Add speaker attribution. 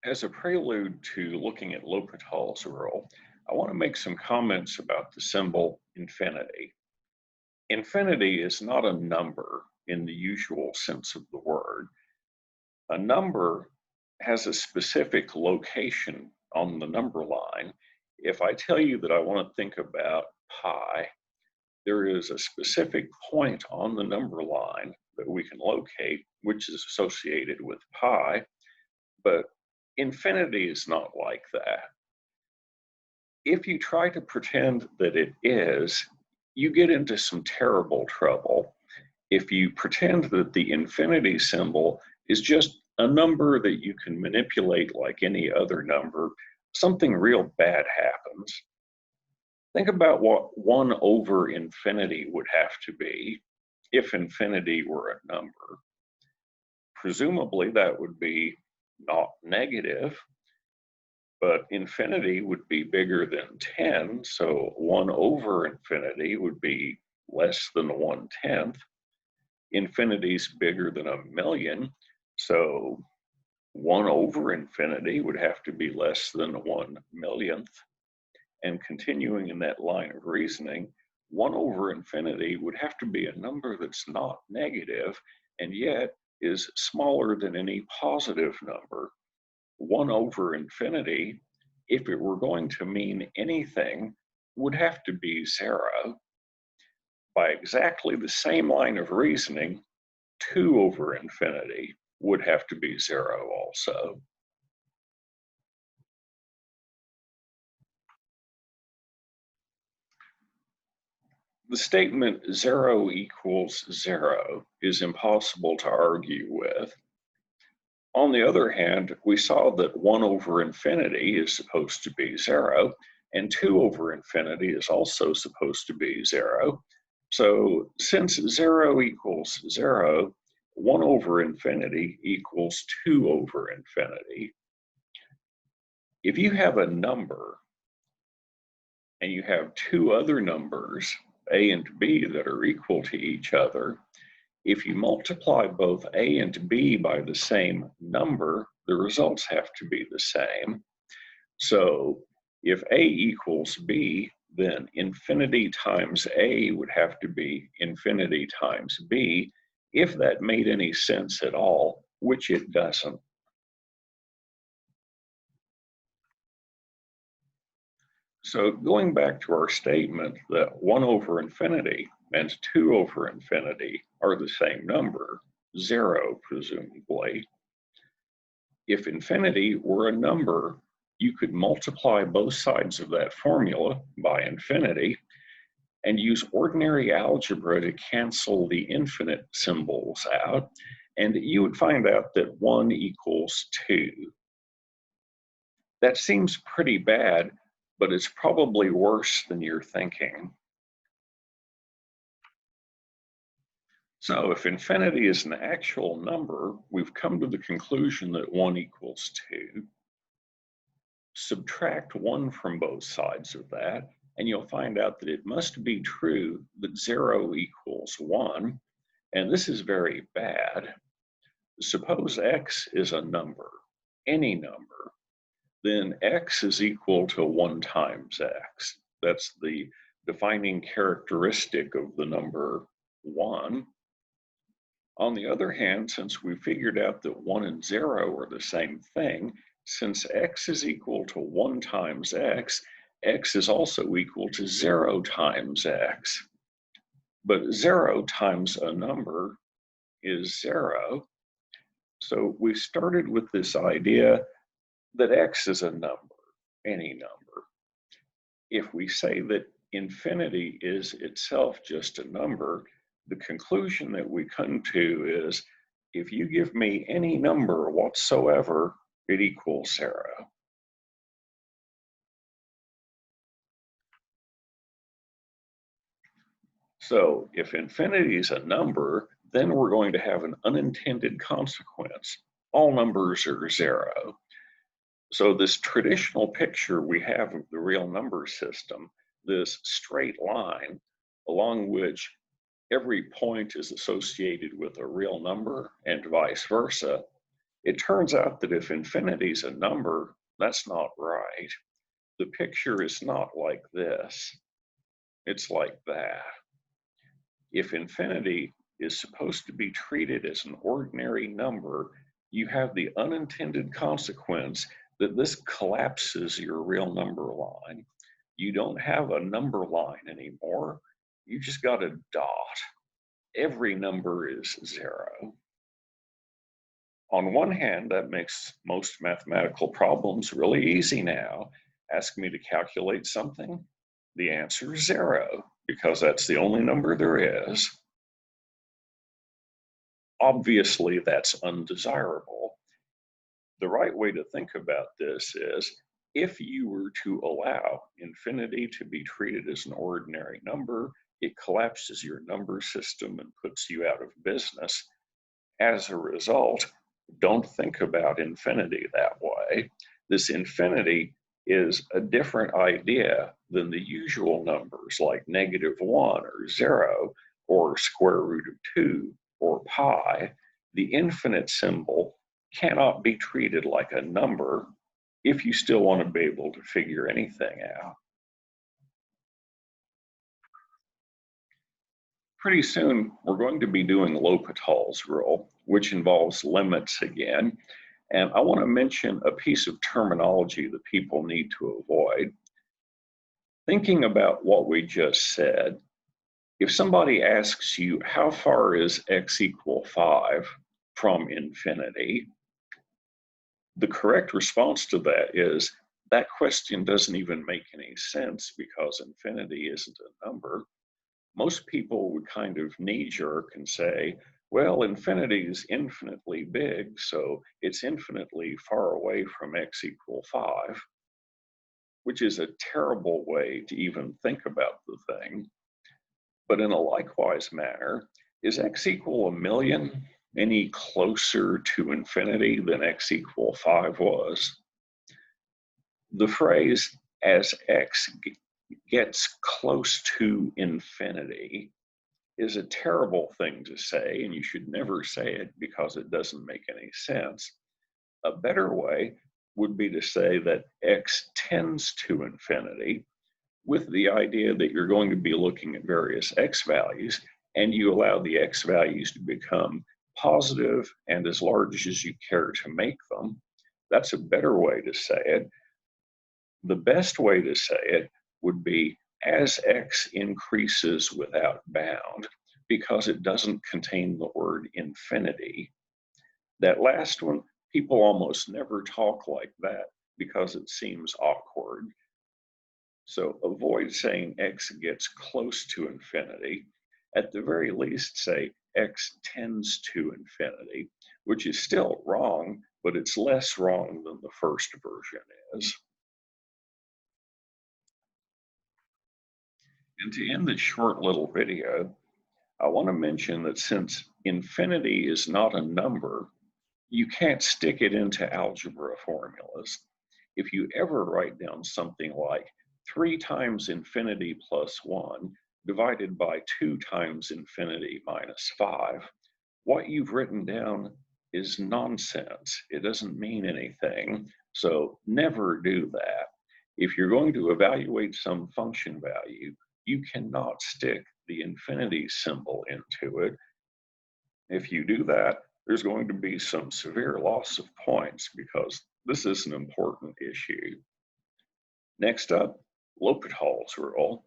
Speaker 1: As a prelude to looking at L'Hopital's rule, I want to make some comments about the symbol infinity. Infinity is not a number in the usual sense of the word. A number has a specific location on the number line. If I tell you that I want to think about pi, there is a specific point on the number line that we can locate, which is associated with pi, but infinity is not like that. If you try to pretend that it is, you get into some terrible trouble. If you pretend that the infinity symbol is just a number that you can manipulate like any other number, something real bad happens. Think about what 1 over infinity would have to be if infinity were a number. Presumably that would be not negative, but infinity would be bigger than 10, so 1 over infinity would be less than 1/10. Infinity's bigger than a million, so 1 over infinity would have to be less than 1/1,000,000th. And continuing in that line of reasoning, 1 over infinity would have to be a number that's not negative and yet is smaller than any positive number. 1 over infinity, if it were going to mean anything, would have to be 0. By exactly the same line of reasoning, 2 over infinity would have to be 0 also. The statement 0 equals 0 is impossible to argue with. On the other hand, we saw that 1 over infinity is supposed to be 0, and 2 over infinity is also supposed to be 0. So since 0 equals 0, 1 over infinity equals 2 over infinity. If you have a number and you have two other numbers, a and b, that are equal to each other, if you multiply both a and b by the same number, the results have to be the same. So if a equals b, then infinity times a would have to be infinity times b, if that made any sense at all, which it doesn't. So going back to our statement that 1 over infinity and 2 over infinity are the same number, 0 presumably, if infinity were a number, you could multiply both sides of that formula by infinity and use ordinary algebra to cancel the infinite symbols out, and you would find out that 1 equals 2. That seems pretty bad, but it's probably worse than you're thinking. So if infinity is an actual number, we've come to the conclusion that 1 equals 2. Subtract 1 from both sides of that, and you'll find out that it must be true that 0 equals 1, and this is very bad. Suppose x is a number, any number, then x is equal to 1 times x. That's the defining characteristic of the number 1. On the other hand, since we figured out that 1 and 0 are the same thing, since x is equal to 1 times x, x is also equal to 0 times x. But 0 times a number is 0. So we started with this idea that x is a number, any number. If we say that infinity is itself just a number, the conclusion that we come to is if you give me any number whatsoever, it equals 0. So if infinity is a number, then we're going to have an unintended consequence. All numbers are 0. So this traditional picture we have of the real number system, this straight line along which every point is associated with a real number and vice versa, It turns out that if infinity is a number, that's not right. The picture is not like this, it's like that. If infinity is supposed to be treated as an ordinary number, you have the unintended consequence that this collapses your real number line. You don't have a number line anymore. You just got a dot. Every number is zero. On one hand, that makes most mathematical problems really easy now. Ask me to calculate something, the answer is zero, because that's the only number there is. Obviously, that's undesirable. The right way to think about this is if you were to allow infinity to be treated as an ordinary number, it collapses your number system and puts you out of business. As a result, don't think about infinity that way. This infinity is a different idea than the usual numbers like -1 or 0 or square root of 2 or pi. The infinite symbol cannot be treated like a number if you still want to be able to figure anything out. Pretty soon, we're going to be doing L'Hopital's rule, which involves limits again. And I want to mention a piece of terminology that people need to avoid. Thinking about what we just said, if somebody asks you, how far is x equal 5 from infinity? The correct response to that is, that question doesn't even make any sense because infinity isn't a number. Most people would kind of knee-jerk and say, well, infinity is infinitely big, so it's infinitely far away from x equal 5, which is a terrible way to even think about the thing. But in a likewise manner, is x equal 1,000,000 any closer to infinity than x equal 5 was? The phrase, as x gets close to infinity, is a terrible thing to say, and you should never say it because it doesn't make any sense. A better way would be to say that x tends to infinity, with the idea that you're going to be looking at various x values, and you allow the x values to become positive and as large as you care to make them. That's a better way to say it. The best way to say it would be as x increases without bound, because it doesn't contain the word infinity. That last one, people almost never talk like that because it seems awkward. So avoid saying x gets close to infinity. At the very least, say x tends to infinity, which is still wrong, but it's less wrong than the first version is. And to end this short little video, I want to mention that since infinity is not a number, you can't stick it into algebra formulas. If you ever write down something like 3 times infinity plus 1 divided by 2 times infinity minus 5, what you've written down is nonsense. It doesn't mean anything, so never do that. If you're going to evaluate some function value, you cannot stick the infinity symbol into it. If you do that, there's going to be some severe loss of points because this is an important issue. Next up, L'Hopital's rule.